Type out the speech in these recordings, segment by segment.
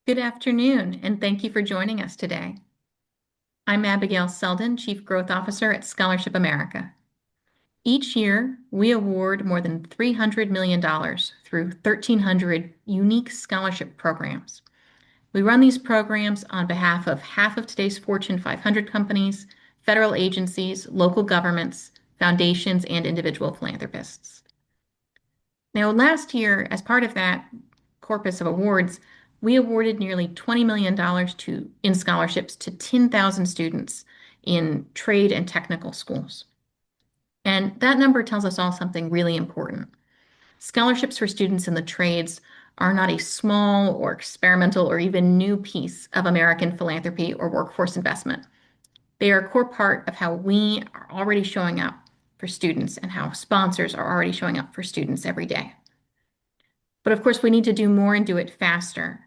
Good afternoon, and thank you for joining us today. I'm Abigail Selden, Chief Growth Officer at Scholarship America. Each year, we award more than $300 million through 1,300 unique scholarship programs. We run these programs on behalf of half of today's Fortune 500 companies, federal agencies, local governments, foundations, and individual philanthropists. Now, last year, as part of that corpus of awards, we awarded nearly $20 million in scholarships to 10,000 students in trade and technical schools. And that number tells us all something really important. Scholarships for students in the trades are not a small or experimental or even new piece of American philanthropy or workforce investment. They are a core part of how we are already showing up for students and how sponsors are already showing up for students every day. But of course, we need to do more and do it faster.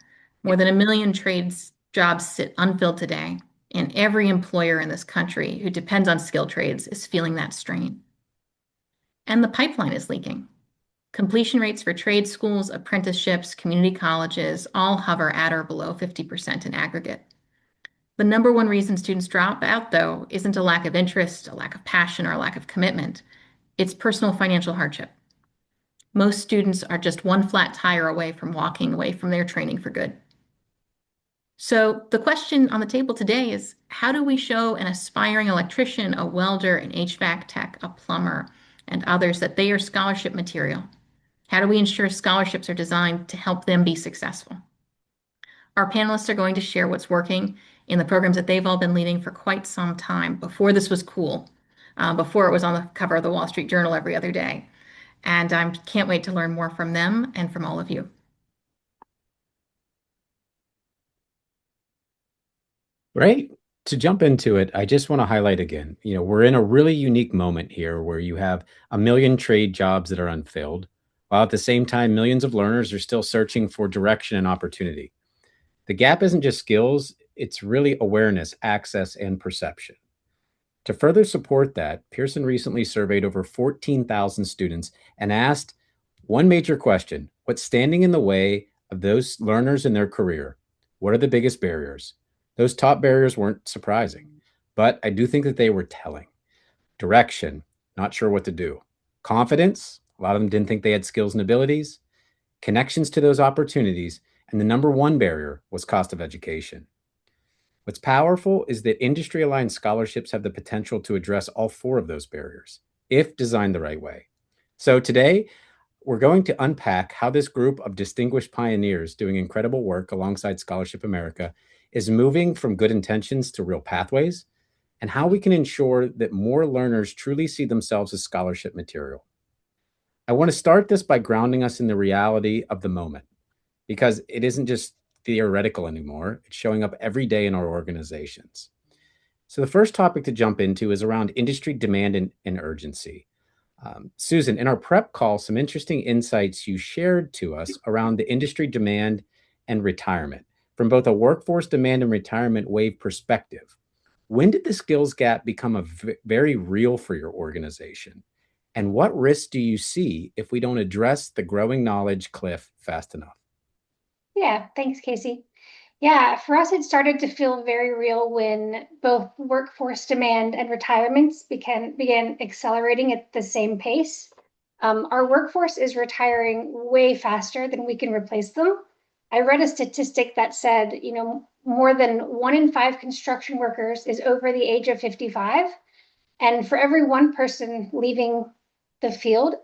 More than 1 million trades jobs sit unfilled today, and every employer in this country who depends on skilled trades is feeling that strain. And the pipeline is leaking. Completion rates for trade schools, apprenticeships, community colleges all hover at or below 50% in aggregate. The number one reason students drop out, though, isn't a lack of interest, a lack of passion, or a lack of commitment. It's personal financial hardship. Most students are just one flat tire away from walking away from their training for good. So the question on the table today is, how do we show an aspiring electrician, a welder, an HVAC tech, a plumber, and others that they are scholarship material? How do we ensure scholarships are designed to help them be successful? Our panelists are going to share what's working in the programs that they've all been leading for quite some time, before this was cool, before it was on the cover of the Wall Street Journal every other day. And I can't wait to learn more from them and from all of you. Right. To jump into it, I just want to highlight again, we're in a really unique moment here where you have 1 million trade jobs that are unfilled, while at the same time, millions of learners are still searching for direction and opportunity. The gap isn't just skills, it's really awareness, access, and perception. To further support that, Pearson recently surveyed over 14,000 students and asked one major question: what's standing in the way of those learners in their career? What are the biggest barriers? Those top barriers weren't surprising, but I do think that they were telling. Direction, not sure what to do. Confidence, a lot of them didn't think they had skills and abilities. Connections to those opportunities, and the number one barrier was cost of education. What's powerful is that industry-aligned scholarships have the potential to address all four of those barriers, if designed the right way. So today, we're going to unpack how this group of distinguished pioneers doing incredible work alongside Scholarship America is moving from good intentions to real pathways, and how we can ensure that more learners truly see themselves as scholarship material. I want to start this by grounding us in the reality of the moment, because it isn't just theoretical anymore. It's showing up every day in our organizations. So the first topic to jump into is around industry demand and urgency. Susan, in our prep call, some interesting insights you shared to us around the industry demand and retirement from both a workforce demand and retirement wave perspective. When did the skills gap become very real for your organization? And what risks do you see if we don't address the growing knowledge cliff fast enough? Yeah, thanks, Casey. Yeah, for us, it started to feel very real when both workforce demand and retirements began accelerating at the same pace. Our workforce is retiring way faster than we can replace them. I read a statistic that said, more than 1 in 5 construction workers is over the age of 55. And for every one person leaving the field,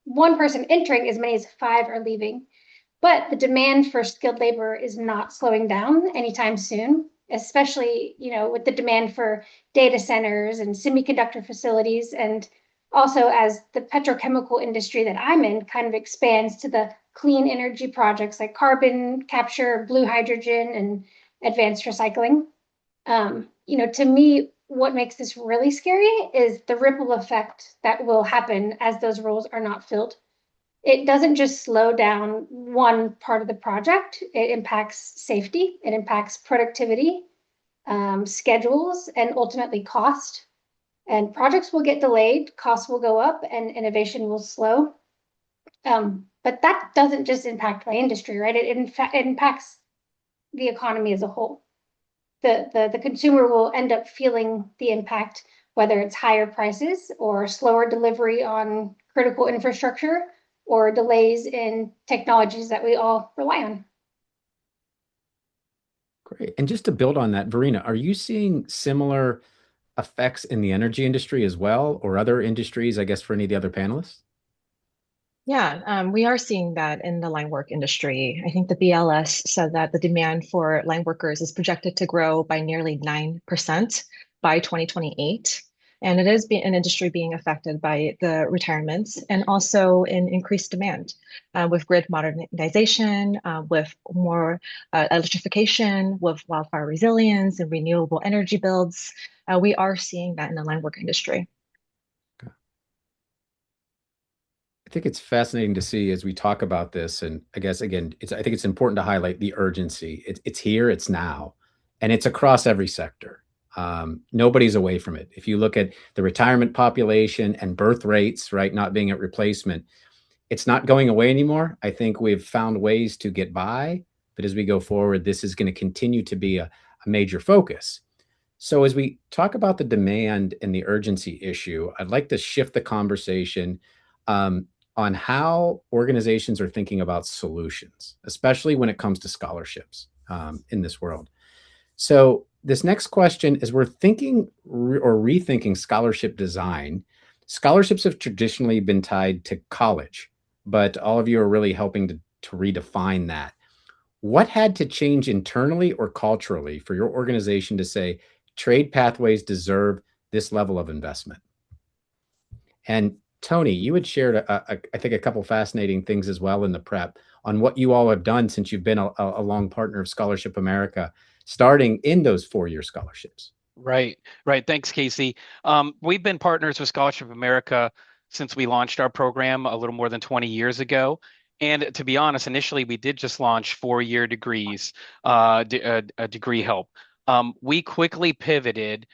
one person entering, as many as 5 are leaving. But the demand for skilled labor is not slowing down anytime soon, especially, with the demand for data centers and semiconductor facilities. And also as the petrochemical industry that I'm in kind of expands to the clean energy projects like carbon capture, blue hydrogen, and advanced recycling. To me, what makes this really scary is the ripple effect that will happen as those roles are not filled. It doesn't just slow down one part of the project. It impacts safety, it impacts productivity, schedules, and ultimately cost. And projects will get delayed, costs will go up, and innovation will slow. But that doesn't just impact my industry, right? It impacts the economy as a whole. The consumer will end up feeling the impact, whether it's higher prices or slower delivery on critical infrastructure or delays in technologies that we all rely on. Great. And just to build on that, Verena, are you seeing similar effects in the energy industry as well, or other industries, I guess, for any of the other panelists? Yeah, we are seeing that in the line work industry. I think the BLS said that the demand for line workers is projected to grow by nearly 9% by 2028. And it is an industry being affected by the retirements and also in increased demand with grid modernization, with more electrification, with wildfire resilience and renewable energy builds. We are seeing that in the line work industry. I think it's fascinating to see as we talk about this, and I guess again, I think it's important to highlight the urgency. It's here, it's now, and it's across every sector. Nobody's away from it. If you look at the retirement population and birth rates, right, not being at replacement, it's not going away anymore. I think we've found ways to get by, but as we go forward, this is going to continue to be a major focus. So as we talk about the demand and the urgency issue, I'd like to shift the conversation on how organizations are thinking about solutions, especially when it comes to scholarships in this world. So this next question is, we're thinking or rethinking scholarship design. Scholarships have traditionally been tied to college, but all of you are really helping to redefine that. What had to change internally or culturally for your organization to say trade pathways deserve this level of investment? And Tony, you had shared, I think, a couple fascinating things as well in the prep on what you all have done since you've been a long partner of Scholarship America, starting in those 4-year scholarships. Right. Thanks, Casey. We've been partners with Scholarship America since we launched our program a little more than 20 years ago. And to be honest, initially we did just launch 4-year degrees, degree help. We quickly pivoted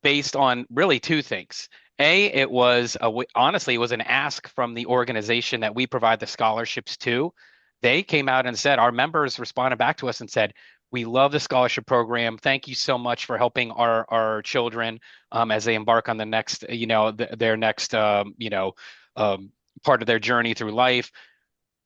based on really two things. It was honestly, it was an ask from the organization that we provide the scholarships to. They came out and said, our members responded back to us and said, we love the scholarship program. Thank you so much for helping our children as they embark on the next, their next, part of their journey through life.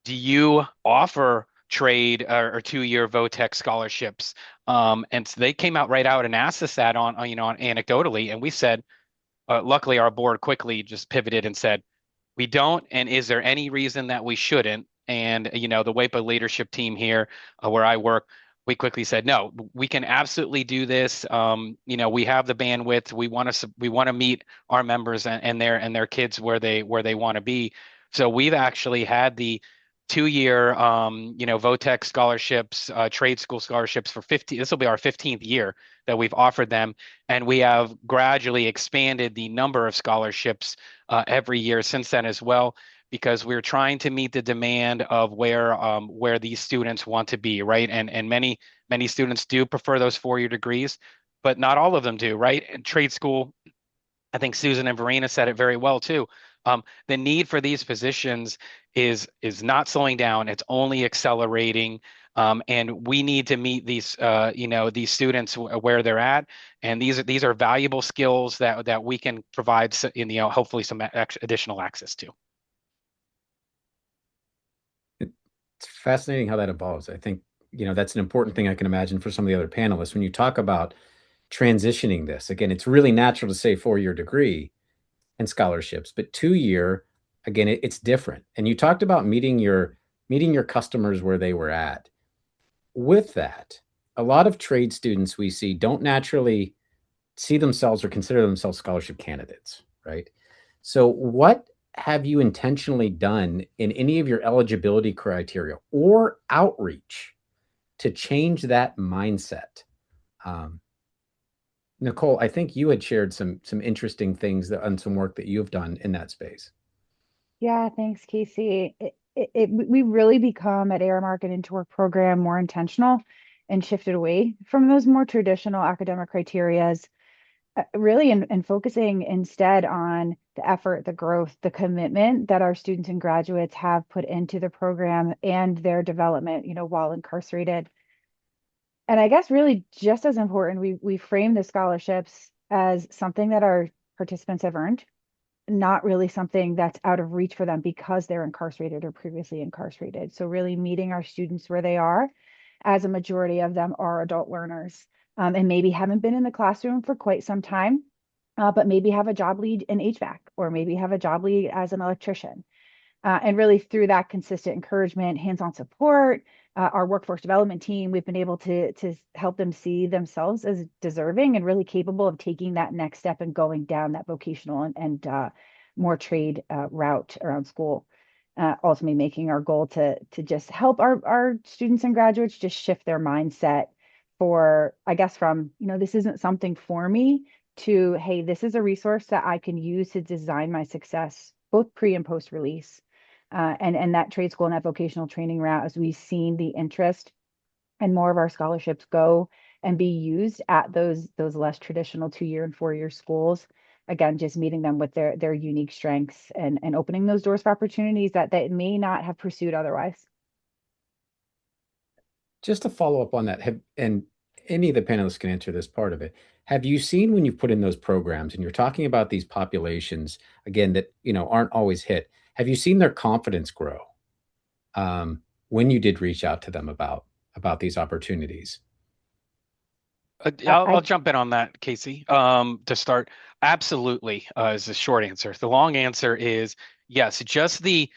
Do you offer trade or 2-year VOTEC scholarships? And so they came out right out and asked us that on anecdotally, and we said, luckily, our board quickly just pivoted and said, we don't. And is there any reason that we shouldn't? And, the WEPA leadership team here where I work, we quickly said, no, we can absolutely do this. We have the bandwidth. We want to meet our members and their kids where they want to be. So we've actually had the 2-year, VOTEC scholarships, trade school scholarships for 50. This will be our 15th year that we've offered them. And we have gradually expanded the number of scholarships every year since then as well, because we're trying to meet the demand of where these students want to be, right? And many students do prefer those 4-year degrees, but not all of them do, right? And trade school, I think Susan and Verena said it very well too. The need for these positions is not slowing down; it's only accelerating. And we need to meet these, these students where they're at, and these are valuable skills that we can provide, hopefully some additional access to. It's fascinating how that evolves. I think that's an important thing I can imagine for some of the other panelists when you talk about transitioning this. Again, it's really natural to say 4-year degree and scholarships, but 2-year, again, it's different. And you talked about meeting your customers where they were at. With that, a lot of trade students we see don't naturally see themselves or consider themselves scholarship candidates, right? So what have you intentionally done in any of your eligibility criteria or outreach to change that mindset? Nicole, I think you had shared some interesting things and some work that you've done in that space. Yeah, thanks, Casey. We really become at Aramark IntoWork program more intentional and shifted away from those more traditional academic criterias, really, and focusing instead on the effort, the growth, the commitment that our students and graduates have put into the program and their development, while incarcerated. And I guess really just as important, we frame the scholarships as something that our participants have earned, not really something that's out of reach for them because they're incarcerated or previously incarcerated. So really meeting our students where they are, as a majority of them are adult learners, and maybe haven't been in the classroom for quite some time, but maybe have a job lead in HVAC, or maybe have a job lead as an electrician. And really through that consistent encouragement, hands-on support, our workforce development team, we've been able to help them see themselves as deserving and really capable of taking that next step and going down that vocational and more trade route around school. Ultimately making our goal to just help our students and graduates just shift their mindset for, I guess, from, this isn't something for me, to, hey, this is a resource that I can use to design my success, both pre and post release. And that trade school and that vocational training route, as we've seen the interest and more of our scholarships go and be used at those less traditional 2-year and 4-year schools. Again, just meeting them with their unique strengths and opening those doors for opportunities that they may not have pursued otherwise. Just to follow up on that, and any of the panelists can answer this part of it. Have you seen when you've put in those programs and you're talking about these populations again that aren't always hit? Have you seen their confidence grow when you did reach out to them about these opportunities? I'll jump in on that, Casey. To start, absolutely is the short answer. The long answer is yes. Just the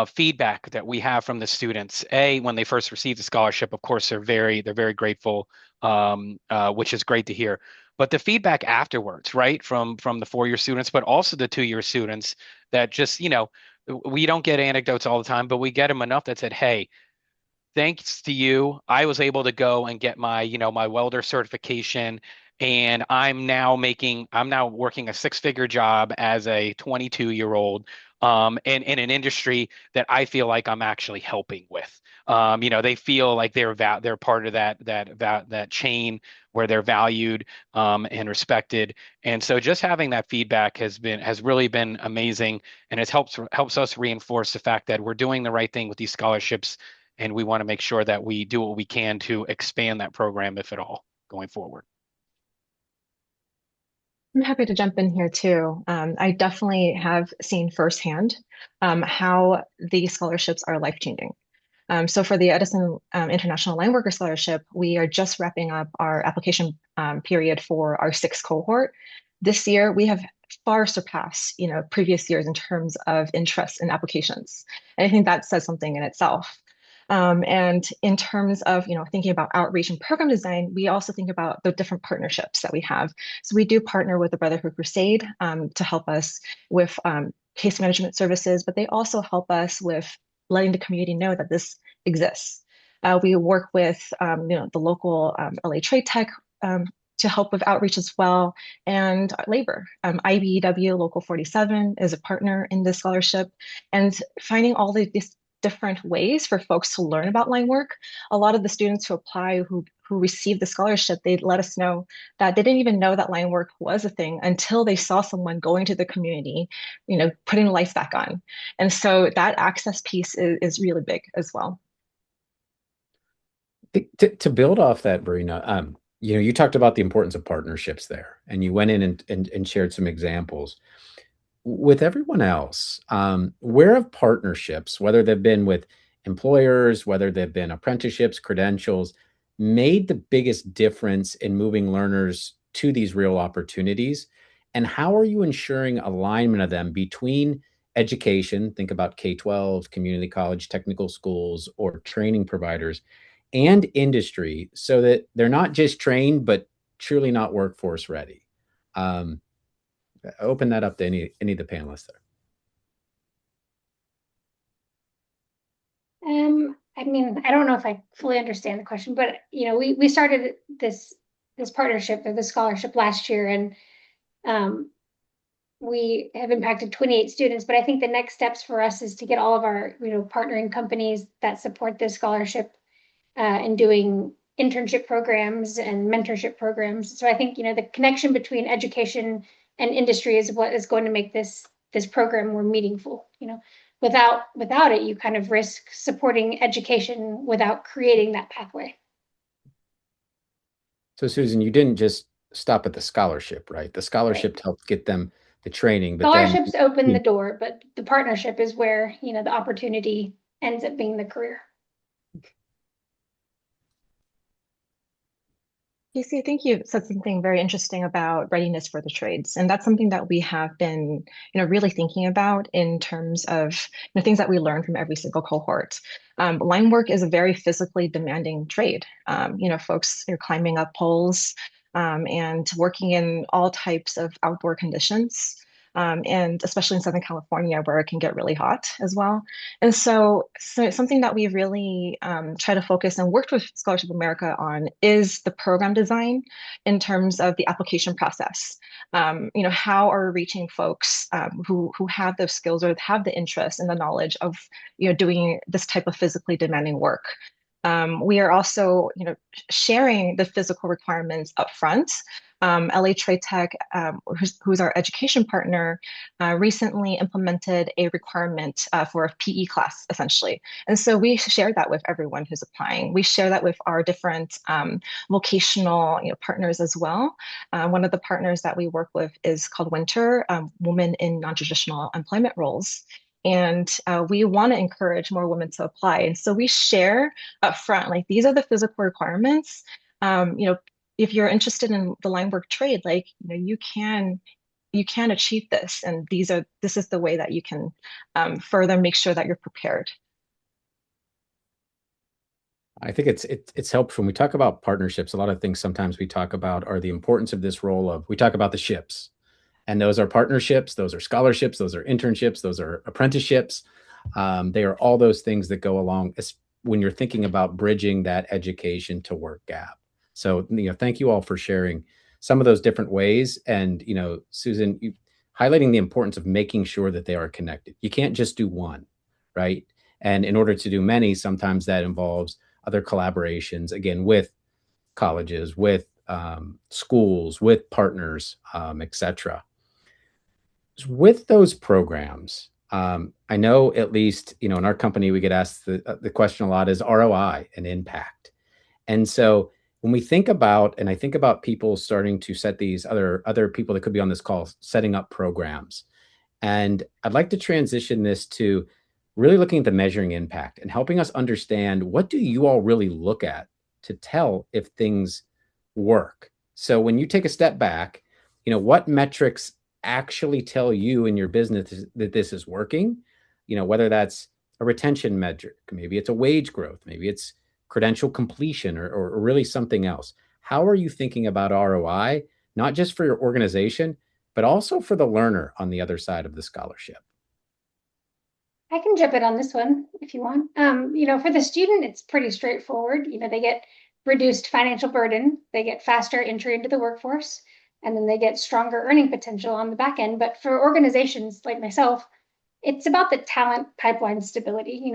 feedback that we have from the students. When they first receive the scholarship, of course, they're very grateful, which is great to hear. But the feedback afterwards, right, from the 4-year students, but also the 2-year students, that just we don't get anecdotes all the time, but we get them enough that said, hey, thanks to you, I was able to go and get my, my welder certification. And I'm now working a 6-figure job as a 22-year-old in an industry that I feel like I'm actually helping with. They feel like they're part of that chain where they're valued and respected. And so just having that feedback has really been amazing, and it helps us reinforce the fact that we're doing the right thing with these scholarships, and we want to make sure that we do what we can to expand that program, if at all, going forward. I'm happy to jump in here too. I definitely have seen firsthand how the scholarships are life-changing. So for the Edison International Lineworker Scholarship, we are just wrapping up our application period for our 6th cohort. This year, we have far surpassed, previous years in terms of interest in applications. And I think that says something in itself. And in terms of, thinking about outreach and program design, we also think about the different partnerships that we have. So we do partner with the Brotherhood Crusade to help us with case management services, but they also help us with letting the community know that this exists. We work with, the local LA Trade Tech to help with outreach as well, and labor. IBEW Local 47 is a partner in this scholarship, and finding all these different ways for folks to learn about line work. A lot of the students who apply, who receive the scholarship, they let us know that they didn't even know that line work was a thing until they saw someone going to the community, putting lights back on. And so that access piece is really big as well. To build off that, Verena, you talked about the importance of partnerships there, and you went in and shared some examples. With everyone else, where have partnerships, whether they've been with employers, whether they've been apprenticeships, credentials, made the biggest difference in moving learners to these real opportunities? And how are you ensuring alignment of them between education, think about K-12, community college, technical schools, or training providers, and industry, so that they're not just trained, but truly not workforce ready? Open that up to any of the panelists there. I don't know if I fully understand the question, but we started this partnership or the scholarship last year, and we have impacted 28 students. But I think the next steps for us is to get all of our partnering companies that support this scholarship and doing internship programs and mentorship programs. So I think the connection between education and industry is what is going to make this program more meaningful. Without it, you kind of risk supporting education without creating that pathway. So Susan, you didn't just stop at the scholarship, right? The Right. scholarship helped get them the training, but then Scholarships open the door, but the partnership is where, the opportunity ends up being the career. Casey, I think you said something very interesting about readiness for the trades, and that's something that we have been, really thinking about in terms of things that we learn from every single cohort. Line work is a very physically demanding trade. Folks are climbing up poles and working in all types of outdoor conditions. And especially in Southern California, where it can get really hot as well. And so it's something that we really try to focus and worked with Scholarship America on is the program design in terms of the application process. How are we reaching folks who have those skills or have the interest and the knowledge of doing this type of physically demanding work? We are also, sharing the physical requirements up front. LA Trade Tech, who's our education partner, recently implemented a requirement for a PE class, essentially. And so we share that with everyone who's applying. We share that with our different vocational partners as well. One of the partners that we work with is called Winter, Women in Non-Traditional Employment Roles. And we want to encourage more women to apply. And so we share up front, like these are the physical requirements. If you're interested in the line work trade, you can achieve this, and this is the way that you can further make sure that you're prepared. I think it's helpful when we talk about partnerships. A lot of things sometimes we talk about are the importance of this role of, we talk about the ships, and those are partnerships, those are scholarships, those are internships, those are apprenticeships. They are all those things that go along when you're thinking about bridging that education to work gap. So, thank you all for sharing some of those different ways. And, Susan, you highlighting the importance of making sure that they are connected. You can't just do one, right? And in order to do many, sometimes that involves other collaborations, again, with colleges, with schools, with partners, etc. With those programs, I know at least, in our company, we get asked the question a lot is ROI and impact. And so when we think about, and I think about people starting to set these other people that could be on this call, setting up programs. And I'd like to transition this to really looking at the measuring impact and helping us understand, what do you all really look at to tell if things work? So when you take a step back, what metrics actually tell you in your business that this is working? Whether that's a retention metric, maybe it's a wage growth, maybe it's credential completion, or really something else. How are you thinking about ROI, not just for your organization, but also for the learner on the other side of the scholarship? I can jump in on this one if you want. For the student, it's pretty straightforward. They get reduced financial burden, they get faster entry into the workforce, and then they get stronger earning potential on the back end. But for organizations like myself, it's about the talent pipeline stability.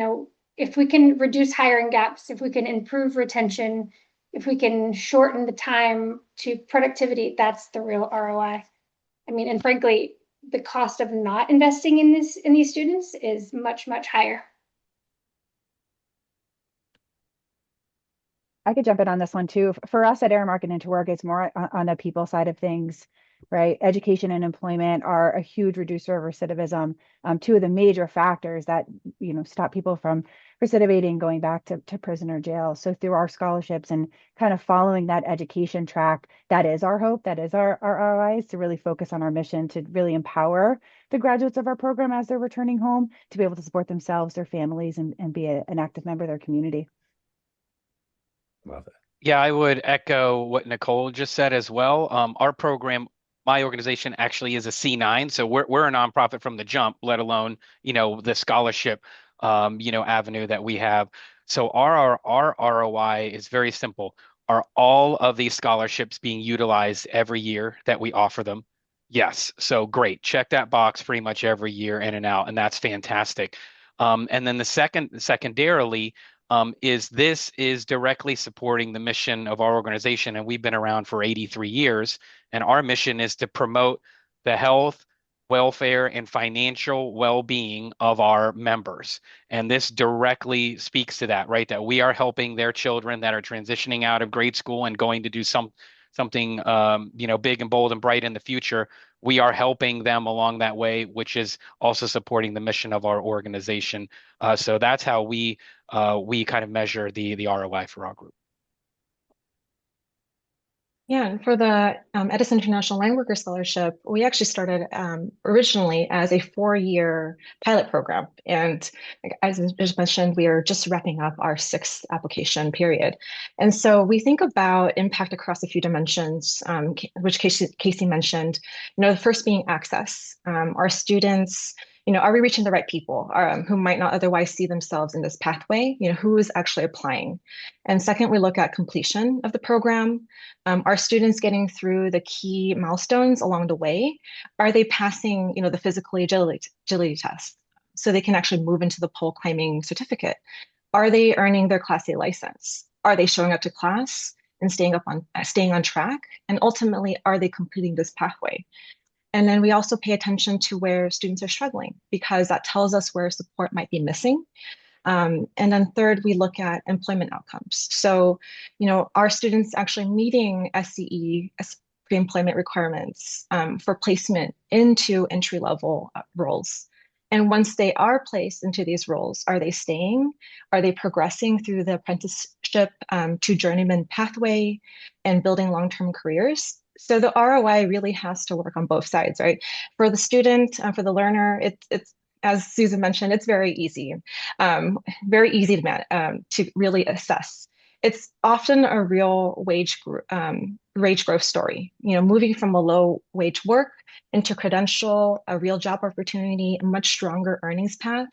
If we can reduce hiring gaps, if we can improve retention, if we can shorten the time to productivity, that's the real ROI. And frankly, the cost of not investing in these students is much, much higher. I could jump in on this one too. For us at Aramark IntoWork, it's more on the people side of things, right? Education and employment are a huge reducer of recidivism. Two of the major factors that stop people from recidivating, going back to prison or jail. So through our scholarships and kind of following that education track, that is our hope, that is our ROIs, to really focus on our mission to really empower the graduates of our program as they're returning home to be able to support themselves, their families, and be an active member of their community. Love it. Yeah, I would echo what Nicole just said as well. Our program, my organization actually is a C9, so we're a nonprofit from the jump, let alone the scholarship avenue that we have. So our ROI is very simple. Are all of these scholarships being utilized every year that we offer them? Yes. So great. Check that box pretty much every year in and out, and that's fantastic. And then secondarily, this is directly supporting the mission of our organization, and we've been around for 83 years, and our mission is to promote the health, welfare and financial well-being of our members. And this directly speaks to that, right? That we are helping their children that are transitioning out of grade school and going to do something big and bold and bright in the future. We are helping them along that way, which is also supporting the mission of our organization. So that's how we kind of measure the ROI for our group. Yeah, and for the Edison International Lineworker Scholarship, we actually started originally as a 4-year pilot program. And as I just mentioned, we are just wrapping up our 6th application period. And so we think about impact across a few dimensions, which Casey mentioned. The first being access. Our students, are we reaching the right people who might not otherwise see themselves in this pathway? Who is actually applying? And second, we look at completion of the program. Are students getting through the key milestones along the way? Are they passing, the physical agility test so they can actually move into the pole climbing certificate? Are they earning their Class A license? Are they showing up to class and staying on track? And ultimately, are they completing this pathway? And then we also pay attention to where students are struggling, because that tells us where support might be missing. And then third, we look at employment outcomes. So, are students actually meeting SCE, pre-employment requirements for placement into entry-level roles? And once they are placed into these roles, are they staying? Are they progressing through the apprenticeship to journeyman pathway and building long-term careers? So the ROI really has to work on both sides, right? For the student, for the learner, it's as Susan mentioned, it's very easy to really assess. It's often a real wage growth story. Moving from a low wage work into credential, a real job opportunity, a much stronger earnings path.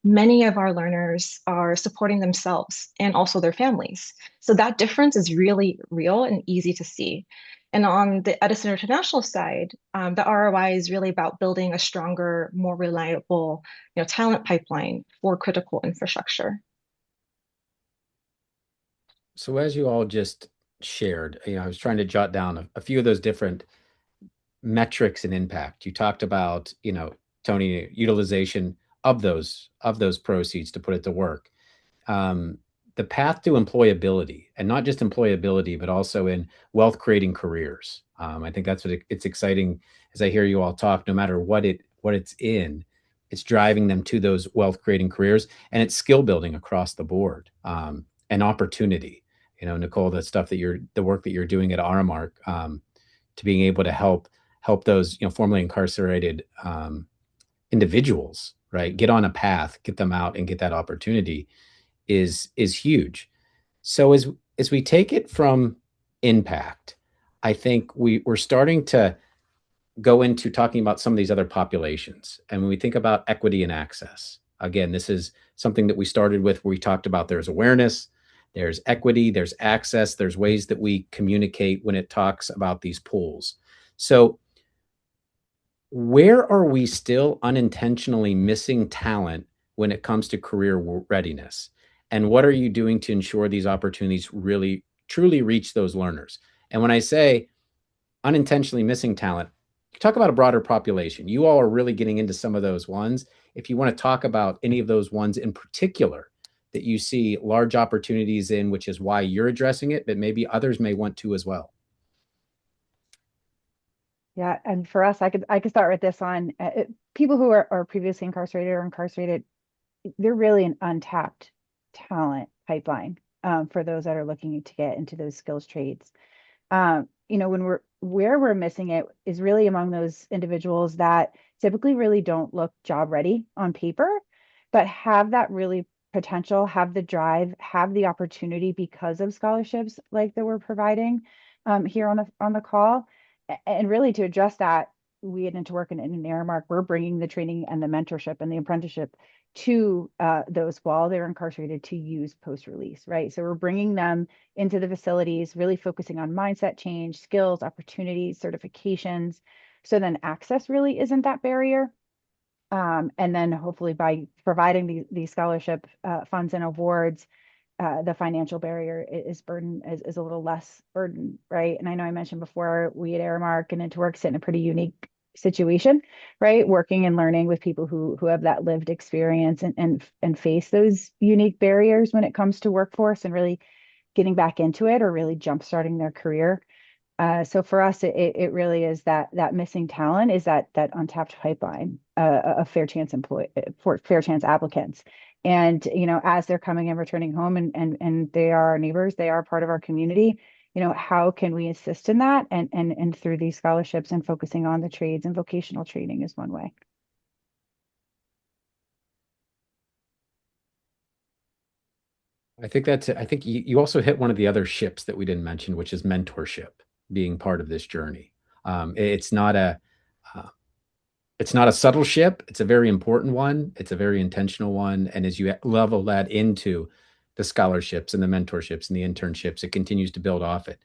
Many of our learners are supporting themselves and also their families. So that difference is really real and easy to see. And on the Edison International side, the ROI is really about building a stronger, more reliable, talent pipeline for critical infrastructure. So as you all just shared, I was trying to jot down a few of those different metrics and impact. You talked about, Tony, utilization of those proceeds to put it to work. The path to employability, and not just employability, but also in wealth creating careers. I think that's what it's exciting as I hear you all talk. No matter what it's in, it's driving them to those wealth creating careers, and it's skill building across the board, and opportunity. Nicole, the work that you're doing at Aramark, to being able to help those formerly incarcerated individuals, right, get on a path, get them out, and get that opportunity is huge. So as we take it from impact, I think we're starting to go into talking about some of these other populations. And when we think about equity and access, again, this is something that we started with, where we talked about there's awareness, there's equity, there's access, there's ways that we communicate when it talks about these pools. So where are we still unintentionally missing talent when it comes to career readiness? And what are you doing to ensure these opportunities really, truly reach those learners? And when I say unintentionally missing talent, talk about a broader population. You all are really getting into some of those ones. If you want to talk about any of those ones in particular that you see large opportunities in, which is why you're addressing it, but maybe others may want to as well. Yeah, and for us, I could start with this on people who are previously incarcerated or incarcerated. They're really an untapped talent pipeline for those that are looking to get into those skills trades. When we're missing it is really among those individuals that typically really don't look job ready on paper, but have that really potential, have the drive, have the opportunity because of scholarships like that we're providing here on the call. And really to address that, we at IntoWork and in Aramark, we're bringing the training and the mentorship and the apprenticeship to those while they're incarcerated to use post-release, right? So we're bringing them into the facilities, really focusing on mindset change, skills, opportunities, certifications. So then access really isn't that barrier. And then hopefully by providing these scholarship funds and awards, the financial barrier is a little less burden, right? And I know I mentioned before, we at Aramark and IntoWork sit in a pretty unique situation, right? Working and learning with people who have that lived experience and face those unique barriers when it comes to workforce and really getting back into it or really jumpstarting their career. So for us, it really is that missing talent is that untapped pipeline of fair chance applicants. And as they're coming and returning home and they are our neighbors, they are part of our community. How can we assist in that? And through these scholarships and focusing on the trades and vocational training is one way. I think you also hit one of the other ships that we didn't mention, which is mentorship being part of this journey. It's not a subtle ship. It's a very important one. It's a very intentional one. And as you level that into the scholarships and the mentorships and the internships, it continues to build off it.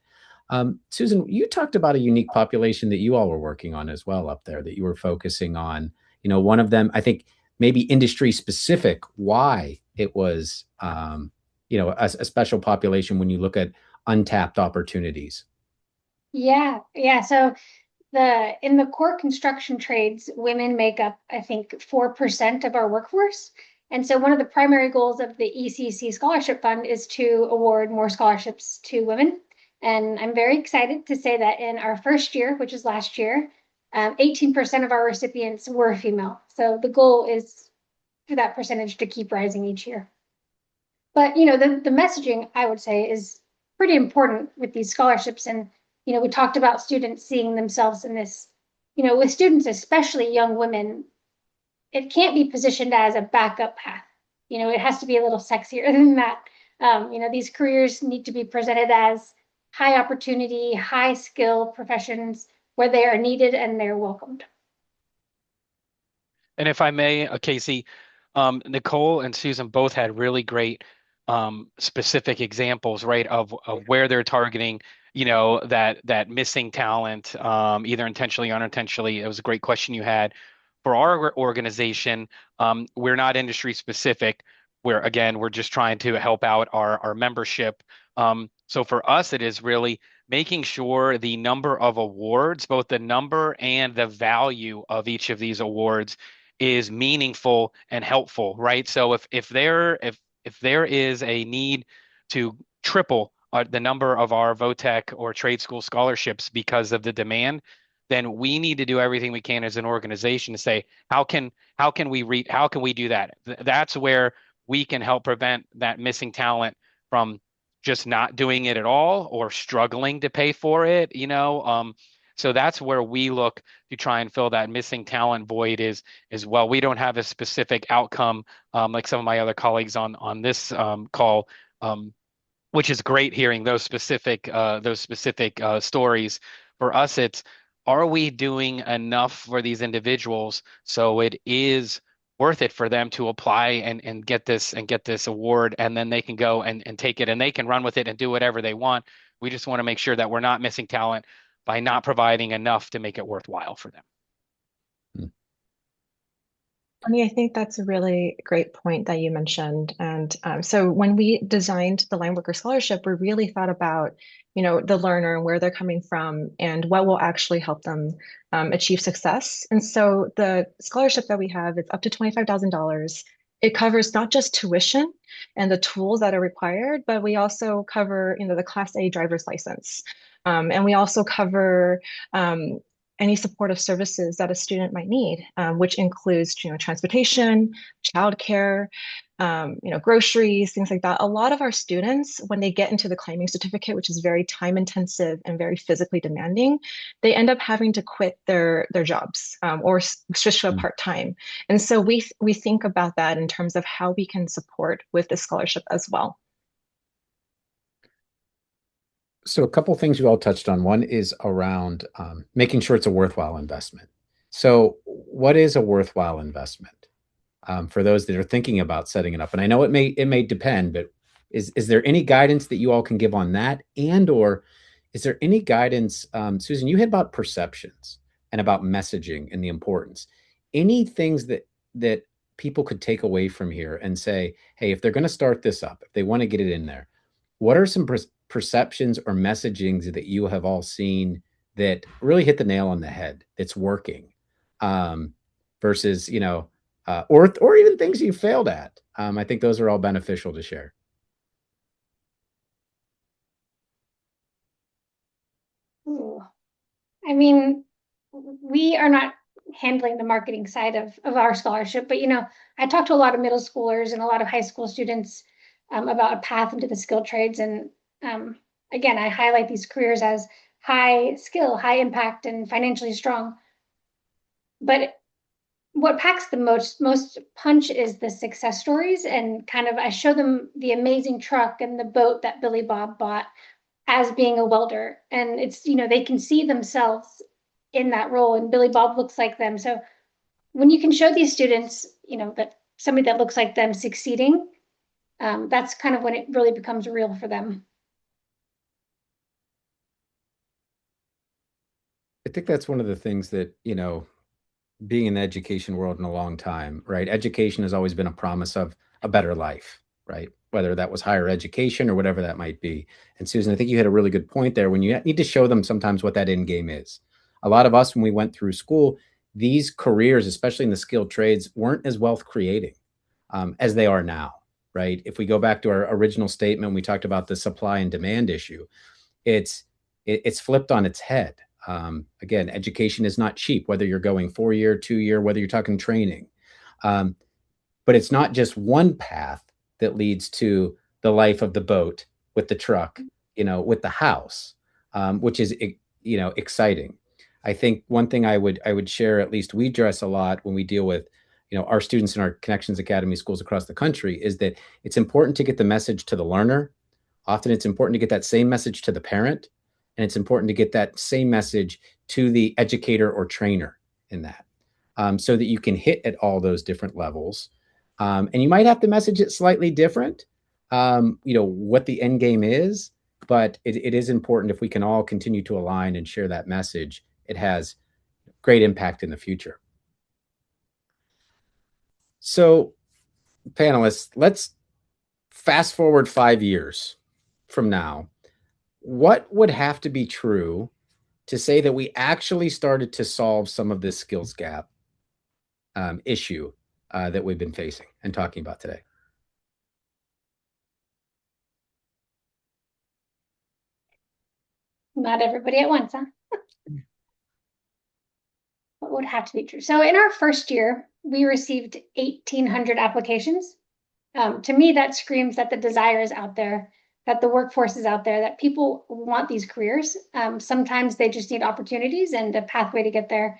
Susan, you talked about a unique population that you all were working on as well up there that you were focusing on. One of them, I think maybe industry specific, why it was, a special population when you look at untapped opportunities. Yeah. So in the core construction trades, women make up, I think, 4% of our workforce. And so one of the primary goals of the ECC Scholarship Fund is to award more scholarships to women. And I'm very excited to say that in our first year, which is last year, 18% of our recipients were female. So the goal is for that percentage to keep rising each year. But, the messaging, I would say, is pretty important with these scholarships. And, we talked about students seeing themselves in this, with students, especially young women, it can't be positioned as a backup path. It has to be a little sexier than that. These careers need to be presented as high opportunity, high skill professions where they are needed and they're welcomed. And if I may, Casey, Nicole and Susan both had really great specific examples, right, of where they're targeting, that missing talent, either intentionally or unintentionally. It was a great question you had. For our organization, we're not industry specific. We're just trying to help out our membership. So for us, it is really making sure the number of awards, both the number and the value of each of these awards, is meaningful and helpful, right? So if there is a need to triple the number of our VOTEC or trade school scholarships because of the demand, then we need to do everything we can as an organization to say, how can we do that? That's where we can help prevent that missing talent from just not doing it at all or struggling to pay for it, So that's where we look to try and fill that missing talent void is as well. We don't have a specific outcome like some of my other colleagues on this call, which is great hearing those specific stories. For us, it's, are we doing enough for these individuals so it is worth it for them to apply and get this award, and then they can go and take it and they can run with it and do whatever they want. We just want to make sure that we're not missing talent by not providing enough to make it worthwhile for them. I think that's a really great point that you mentioned. And so when we designed the Lineworker Scholarship, we really thought about, the learner and where they're coming from and what will actually help them achieve success. And so the scholarship that we have is up to $25,000. It covers not just tuition and the tools that are required, but we also cover, the Class A driver's license. And we also cover any supportive services that a student might need, which includes, transportation, childcare, groceries, things like that. A lot of our students, when they get into the claiming certificate, which is very time intensive and very physically demanding, they end up having to quit their jobs or switch to a part-time. And so we think about that in terms of how we can support with this scholarship as well. So a couple of things you all touched on. One is around making sure it's a worthwhile investment. So what is a worthwhile investment for those that are thinking about setting it up? And I know it may depend, but is there any guidance that you all can give on that? And or is there any guidance, Susan, you had about perceptions and about messaging and the importance. Any things that people could take away from here and say, hey, if they're going to start this up, if they want to get it in there, what are some perceptions or messagings that you have all seen that really hit the nail on the head, that's working, versus, or even things you failed at. I think those are all beneficial to share. Ooh. I mean, we are not handling the marketing side of our scholarship, but I talked to a lot of middle schoolers and a lot of high school students about a path into the skilled trades. And again, I highlight these careers as high skill, high impact, and financially strong. But what packs the most punch is the success stories, and kind of I show them the amazing truck and the boat that Billy Bob bought as being a welder, and it's they can see themselves in that role, and Billy Bob looks like them. So when you can show these students that somebody that looks like them succeeding, that's kind of when it really becomes real for them. I think that's one of the things that, being in the education world in a long time, right? Education has always been a promise of a better life, right? Whether that was higher education or whatever that might be. And Susan, I think you had a really good point there when you need to show them sometimes what that end game is. A lot of us, when we went through school, these careers, especially in the skilled trades, weren't as wealth creating as they are now, right? If we go back to our original statement, we talked about the supply and demand issue. It's flipped on its head. Again, education is not cheap, whether you're going 4-year, 2-year, whether you're talking training. But it's not just one path that leads to the life of the boat with the truck, with the house, which is, exciting. I think one thing I would share, at least we address a lot when we deal with, our students in our Connections Academy schools across the country, is that it's important to get the message to the learner. Often it's important to get that same message to the parent. And it's important to get that same message to the educator or trainer in that, so that you can hit at all those different levels. And you might have to message it slightly different, what the end game is, but it is important if we can all continue to align and share that message. It has great impact in the future. So, panelists, let's fast forward 5 years from now. What would have to be true to say that we actually started to solve some of this skills gap issue that we've been facing and talking about today? Not everybody at once, huh? What would have to be true? So in our first year, we received 1,800 applications. To me, that screams that the desire is out there, that the workforce is out there, that people want these careers. Sometimes they just need opportunities and a pathway to get there.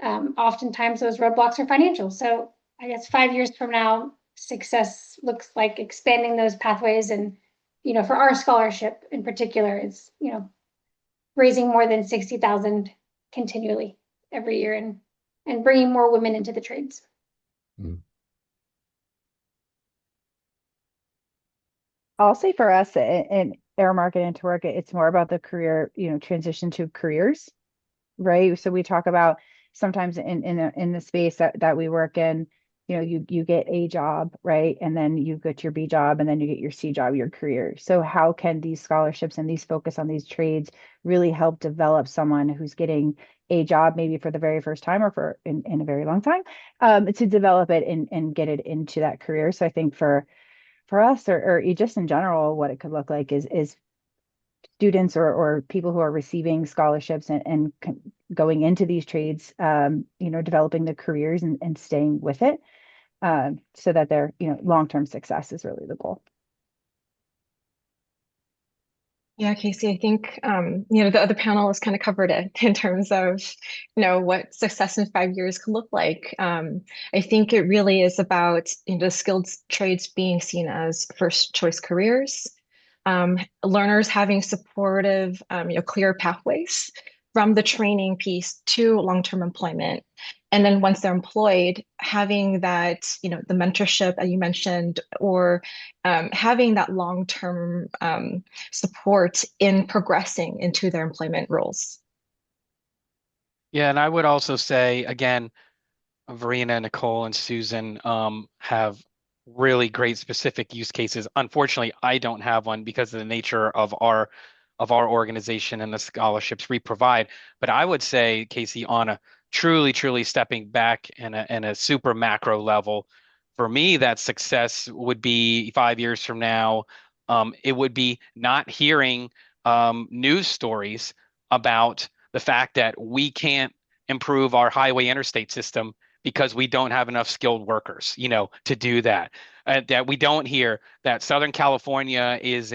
Oftentimes those roadblocks are financial. So I guess 5 years from now, success looks like expanding those pathways. And, for our scholarship in particular, it's, raising more than 60,000 continually every year and bringing more women into the trades. Mm-hmm. I'll say for us in Aramark IntoWork, it's more about the career, transition to careers, right? So we talk about sometimes in the space that we work in, you get a job, right? And then you get your B job, and then you get your C job, your career. So how can these scholarships and these focus on these trades really help develop someone who's getting a job maybe for the very first time or for in a very long time, to develop it and get it into that career. So I think for us or just in general, what it could look like is students or people who are receiving scholarships and going into these trades, developing the careers and staying with it, so that their, long-term success is really the goal. Yeah, Casey, I think, the other panelists kind of covered it in terms of, what success in 5 years can look like. I think it really is about, skilled trades being seen as first choice careers, learners having supportive, clear pathways from the training piece to long-term employment. And then once they're employed, having that, the mentorship that you mentioned, or having that long-term support in progressing into their employment roles. Yeah, and I would also say, again, Verena, Nicole, and Susan have really great specific use cases. Unfortunately, I don't have one because of the nature of our organization and the scholarships we provide. But I would say, Casey, on a truly stepping back in a super macro level, for me, that success would be 5 years from now. It would be not hearing news stories about the fact that we can't improve our highway interstate system because we don't have enough skilled workers, to do that. That we don't hear that Southern California is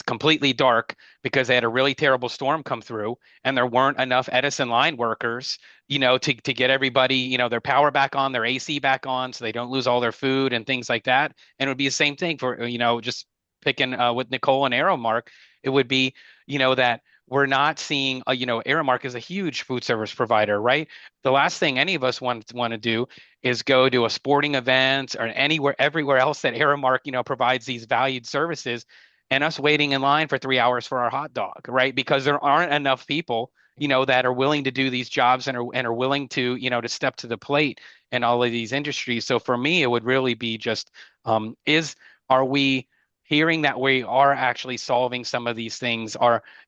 completely dark because they had a really terrible storm come through and there weren't enough Edison line workers, to get everybody, their power back on, their AC back on, so they don't lose all their food and things like that. And it would be the same thing for, just picking with Nicole and Aramark. It would be, that we're not seeing, Aramark is a huge food service provider, right? The last thing any of us want to do is go to a sporting event or everywhere else that Aramark, provides these valued services, and us waiting in line for 3 hours for our hot dog, right? Because there aren't enough people, that are willing to do these jobs and are willing to, to step to the plate in all of these industries. So for me, it would really be just, are we hearing that we are actually solving some of these things?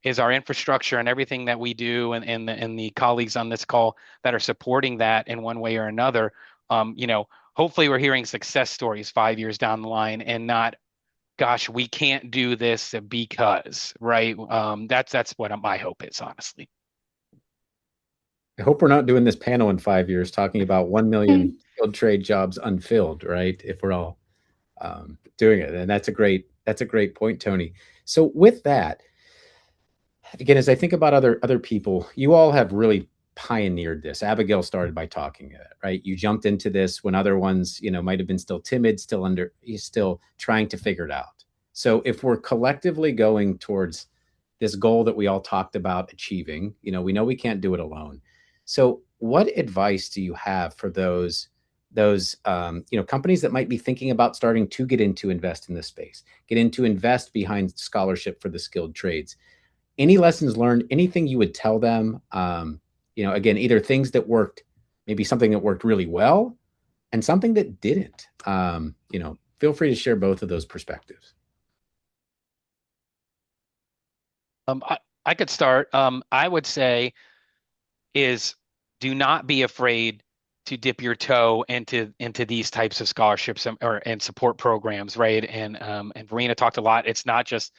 Is our infrastructure and everything that we do, and the colleagues on this call that are supporting that in one way or another, hopefully we're hearing success stories 5 years down the line and not, gosh, we can't do this because, right? That's what my hope is, honestly. I hope we're not doing this panel in 5 years talking about 1 million skilled trade jobs unfilled, right? If we're all doing it. And that's a great point, Tony. So with that, again, as I think about other people, you all have really pioneered this. Abigail started by talking it, right? You jumped into this when other ones, might have been still timid, still trying to figure it out. So if we're collectively going towards this goal that we all talked about achieving, we know we can't do it alone. So what advice do you have for those companies that might be thinking about starting to get into invest in this space, invest behind scholarship for the skilled trades? Any lessons learned, anything you would tell them? Again, either things that worked, maybe something that worked really well and something that didn't. Feel free to share both of those perspectives. I could start. I would say is do not be afraid to dip your toe into these types of scholarships and support programs, right? And Verena talked a lot. It's not just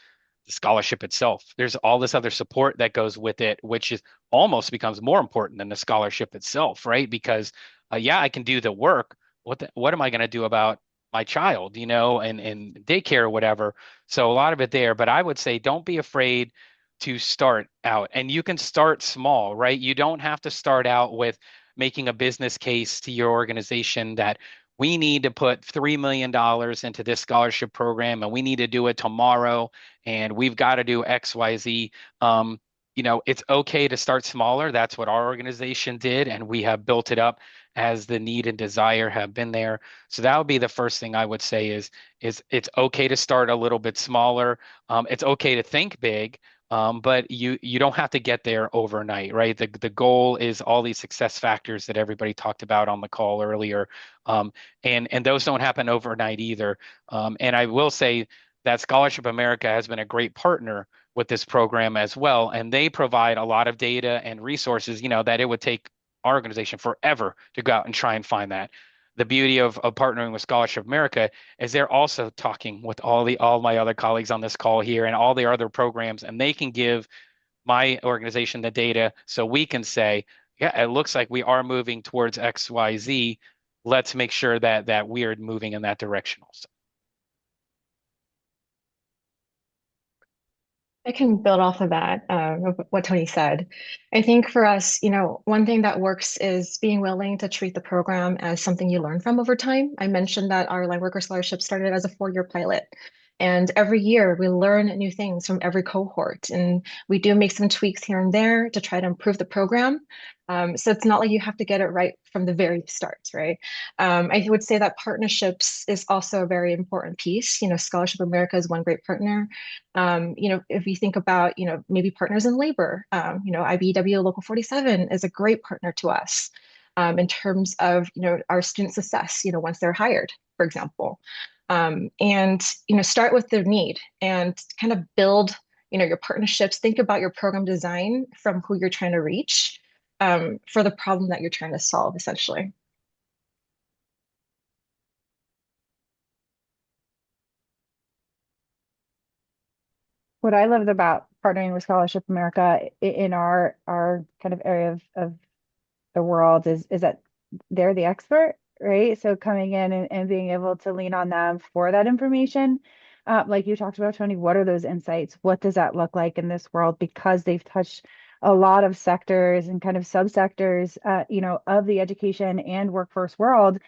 the scholarship itself. There's all this other support that goes with it, which is almost becomes more important than the scholarship itself, right? Because I can do the work. What am I going to do about my child, and daycare or whatever? So a lot of it there, but I would say don't be afraid to start out, and you can start small, right? You don't have to start out with making a business case to your organization that we need to put $3 million into this scholarship program and we need to do it tomorrow and we've got to do XYZ. It's okay to start smaller. That's what our organization did, and we have built it up as the need and desire have been there. So that would be the first thing I would say is it's okay to start a little bit smaller. It's okay to think big. But you don't have to get there overnight, right? The goal is all these success factors that everybody talked about on the call earlier, and those don't happen overnight either. And I will say that Scholarship America has been a great partner with this program as well, and they provide a lot of data and resources, that it would take our organization forever to go out and try and find that. The beauty of partnering with Scholarship America is they're also talking with all my other colleagues on this call here and all the other programs, and they can give my organization the data so we can say, yeah, it looks like we are moving towards XYZ. Let's make sure that we are moving in that direction also. I can build off of that, what Tony said. I think for us, one thing that works is being willing to treat the program as something you learn from over time. I mentioned that our Lineworker Scholarship started as a 4-year pilot. And every year we learn new things from every cohort. And we do make some tweaks here and there to try to improve the program. So it's not like you have to get it right from the very start, right? I would say that partnerships is also a very important piece. Scholarship America is one great partner. If you think about, maybe partners in labor, IBEW Local 47 is a great partner to us in terms of, our student success, once they're hired, for example. And start with their need and kind of build your partnerships. Think about your program design from who you're trying to reach, for the problem that you're trying to solve, essentially. What I loved about partnering with Scholarship America in our kind of area of the world is that they're the expert, right? So coming in and being able to lean on them for that information. Like you talked about, Tony, what are those insights? What does that look like in this world? Because they've touched a lot of sectors and kind of subsectors, of the education and workforce world.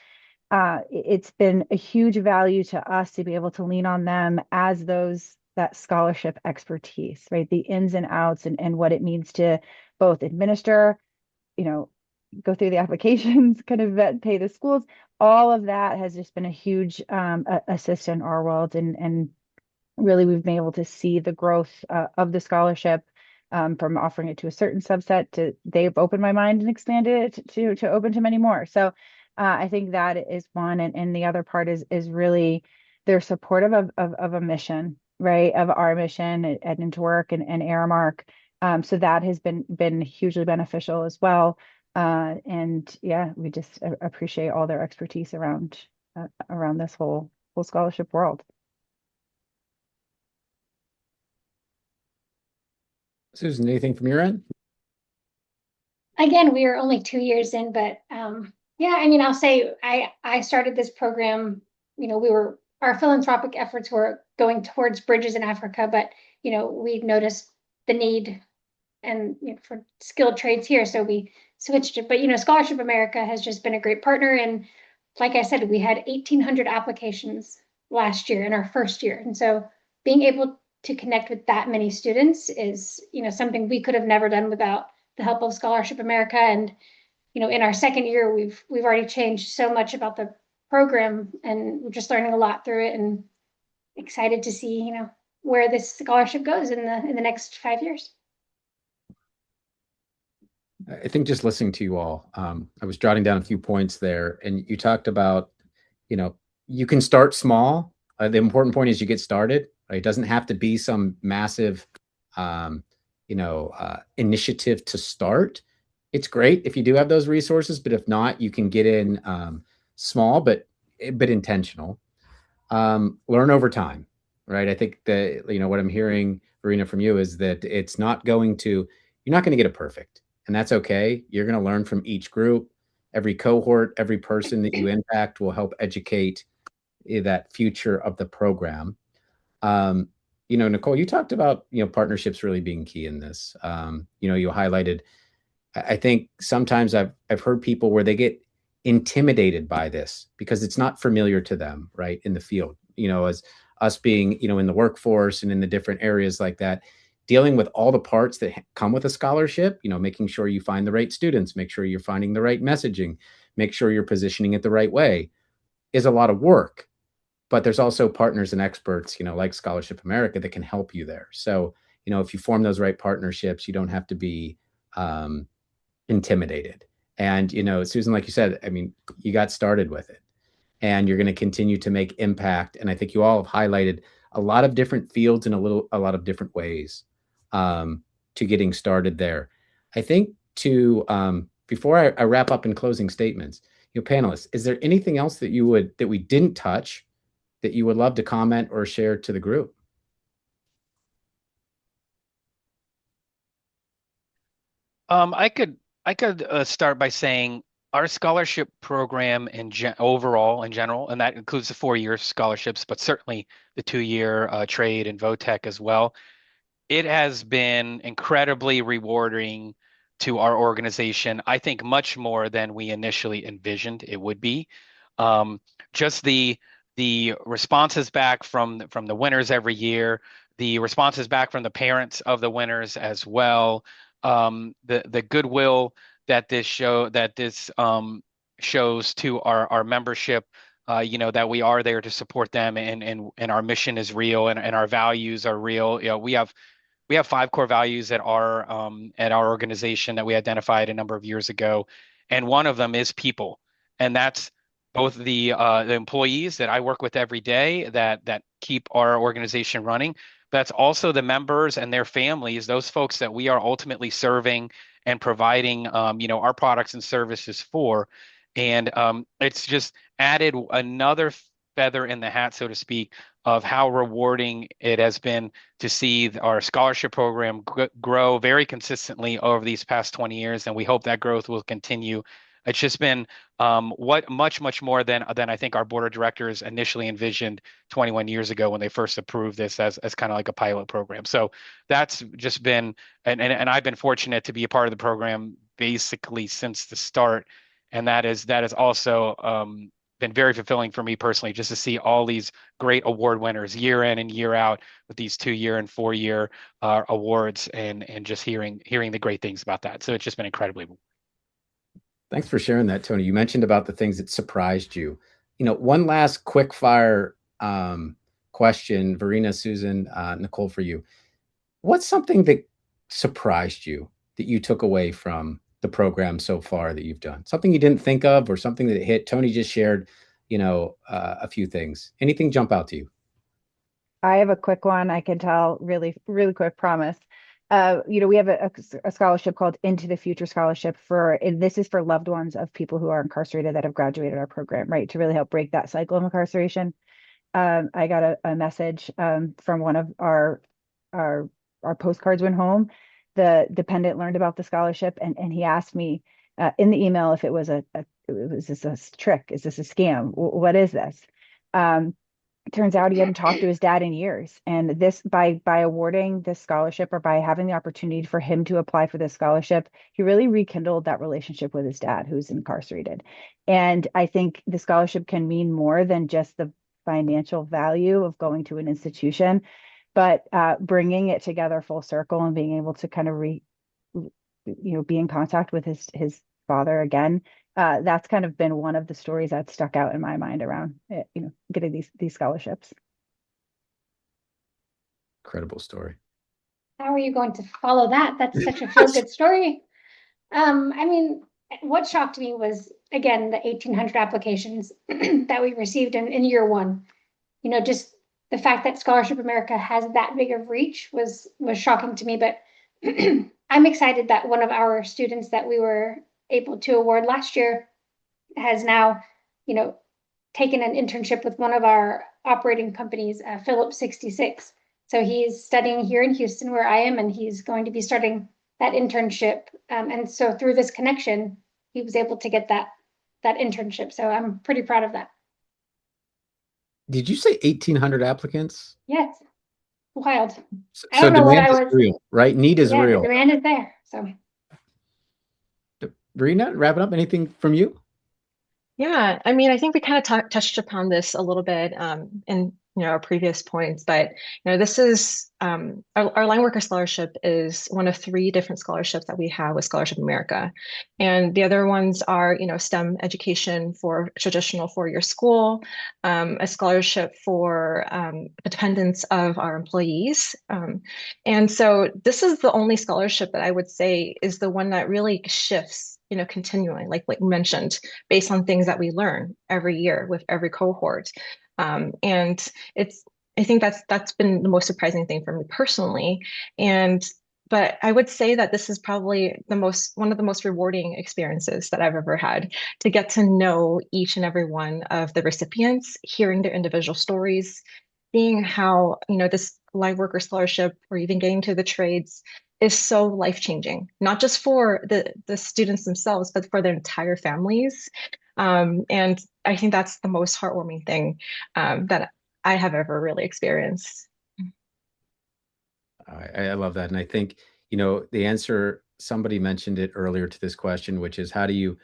It's been a huge value to us to be able to lean on them as that scholarship expertise, right? The ins and outs and what it means to both administer, you know, go through the applications, kind of pay the schools. All of that has just been a huge assist in our world, and really we've been able to see the growth of the scholarship from offering it to a certain subset to they've opened my mind and expanded it to open to many more. So I think that is one, and the other part is really they're supportive of a mission, right? Of our mission at IntoWork and Aramark. So that has been hugely beneficial as well. And yeah, we just appreciate all their expertise around this whole scholarship world. Susan, anything from your end? Again, we are only 2 years in, but yeah, I mean, I'll say I started this program, our philanthropic efforts were going towards bridges in Africa, but we noticed the need and for skilled trades here, so we switched it. But Scholarship America has just been a great partner, and like I said, we had 1,800 applications last year in our first year, and so being able to connect with that many students is something we could have never done without the help of Scholarship America. And in our second year, we've already changed so much about the program, and we're just learning a lot through it, and excited to see where this scholarship goes in the next 5 years. I think just listening to you all, I was jotting down a few points there, and you talked about, you can start small. The important point is you get started. Right? It doesn't have to be some massive, initiative to start. It's great if you do have those resources, but if not, you can get in small, but intentional. Learn over time, right? I think that what I'm hearing, Verena, from you is that you're not going to get it perfect, and that's okay. You're going to learn from each group, every cohort, every person that you impact will help educate that future of the program. Nicole, you talked about partnerships really being key in this. You highlighted. I think sometimes I've heard people where they get intimidated by this because it's not familiar to them, right, in the field. As us being in the workforce and in the different areas like that, dealing with all the parts that come with a scholarship. Making sure you find the right students, make sure you're finding the right messaging, make sure you're positioning it the right way, is a lot of work. But there's also partners and experts, like Scholarship America, that can help you there. So, if you form those right partnerships, you don't have to be intimidated. And, Susan, like you said, I mean, you got started with it and you're going to continue to make impact. And I think you all have highlighted a lot of different fields in a lot of different ways to getting started there. I think before I wrap up in closing statements, panelists, is there anything else that we didn't touch that you would love to comment or share to the group? I could start by saying our scholarship program overall in general, and that includes the 4-year scholarships, but certainly the 2-year trade and VOTEC as well. It has been incredibly rewarding to our organization. I think much more than we initially envisioned it would be. Just the responses back from the winners every year, the responses back from the parents of the winners as well, the goodwill that this shows to our membership, that we are there to support them, and our mission is real, and our values are real. We have 5 core values at our organization that we identified a number of years ago, and one of them is people, and that's both the employees that I work with every day that keep our organization running, that's also the members and their families, those folks that we are ultimately serving and providing, our products and services for. And it's just added another feather in the hat, so to speak, of how rewarding it has been to see our scholarship program grow very consistently over these past 20 years. And we hope that growth will continue. It's just been much more than I think our board of directors initially envisioned 21 years ago when they first approved this as kind of like a pilot program. So that's just been, and I've been fortunate to be a part of the program basically since the start. And that is also been very fulfilling for me personally, just to see all these great award winners year in and year out with these 2-year and 4-year awards, and just hearing the great things about that. So it's just been incredibly. Thanks for sharing that, Tony. You mentioned about the things that surprised you. One last quick fire question, Verena, Susan, Nicole, for you. What's something that surprised you that you took away from the program so far that you've done? Something you didn't think of, or something that hit? Tony just shared, a few things. Anything jump out to you? I have a quick one. I can tell really, really quick, promise. We have a scholarship called Into the Future Scholarship and this is for loved ones of people who are incarcerated that have graduated our program, right? To really help break that cycle of incarceration. I got a message from one of our postcards went home. The dependent learned about the scholarship and he asked me in the email if it was was this a trick? Is this a scam? What is this? It turns out he hadn't talked to his dad in years. And this, by awarding this scholarship, or by having the opportunity for him to apply for this scholarship, he really rekindled that relationship with his dad, who's incarcerated. And I think the scholarship can mean more than just the financial value of going to an institution, but bringing it together full circle and being able to kind of be in contact with his father again. That's kind of been one of the stories that stuck out in my mind around getting these scholarships. Incredible story. How are you going to follow that? That's such a feel-good story. What shocked me was, again, the 1,800 applications that we received in year one. Just the fact that Scholarship America has that big of reach was shocking to me. But I'm excited that one of our students that we were able to award last year has now, taken an internship with one of our operating companies, Phillips 66. So he's studying here in Houston, where I am, and he's going to be starting that internship. And so through this connection, he was able to get that internship. So I'm pretty proud of that. Did you say 1,800 applicants? Yes, wild. So I don't know what I demand is was. real, right? Need is real. The demand is there. So, Verena, wrapping up, anything from you? Yeah, I think we kind of touched upon this a little bit in our previous points, but this is our Lineworker Scholarship is one of 3 different scholarships that we have with Scholarship America, and the other ones are STEM education for traditional 4-year school, a scholarship for dependents of our employees, and so this is the only scholarship that I would say is the one that really shifts continuing, like you mentioned, based on things that we learn every year with every cohort. And I think that's been the most surprising thing for me personally. But I would say that this is probably one of the most rewarding experiences that I've ever had, to get to know each and every one of the recipients, hearing their individual stories, seeing how, this Lineworker Scholarship, or even getting to the trades, is so life-changing, not just for the students themselves, but for their entire families. And I think that's the most heartwarming thing that I have ever really experienced. I love that. And I think, the answer, somebody mentioned it earlier to this question, which is how do you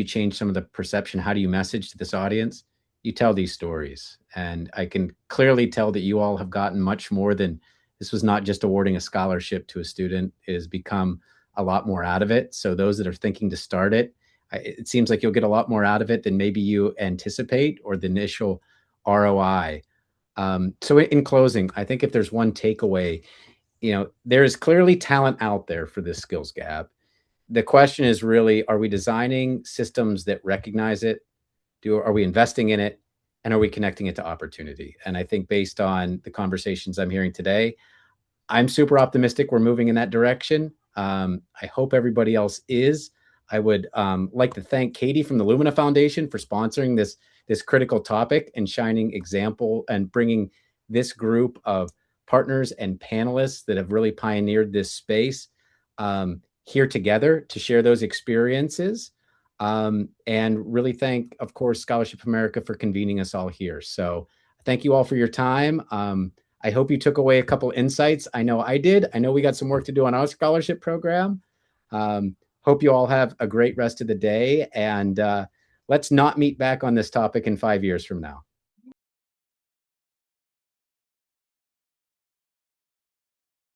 change some of the perception? How do you message to this audience? You tell these stories. And I can clearly tell that you all have gotten much more than, this was not just awarding a scholarship to a student. It has become a lot more out of it. So those that are thinking to start it, it seems like you'll get a lot more out of it than maybe you anticipate, or the initial ROI. So in closing, I think if there's one takeaway, there is clearly talent out there for this skills gap. The question is really, are we designing systems that recognize it? Are we investing in it? and are we connecting it to opportunity? And I think based on the conversations I'm hearing today, I'm super optimistic we're moving in that direction. I hope everybody else is. I would like to thank Katie from the Lumina Foundation for sponsoring this critical topic and shining example and bringing this group of partners and panelists that have really pioneered this space here together to share those experiences. And really thank, of course, Scholarship America for convening us all here. So thank you all for your time. I hope you took away a couple insights. I know I did. I know we got some work to do on our scholarship program. Hope you all have a great rest of the day. And let's not meet back on this topic in 5 years from now.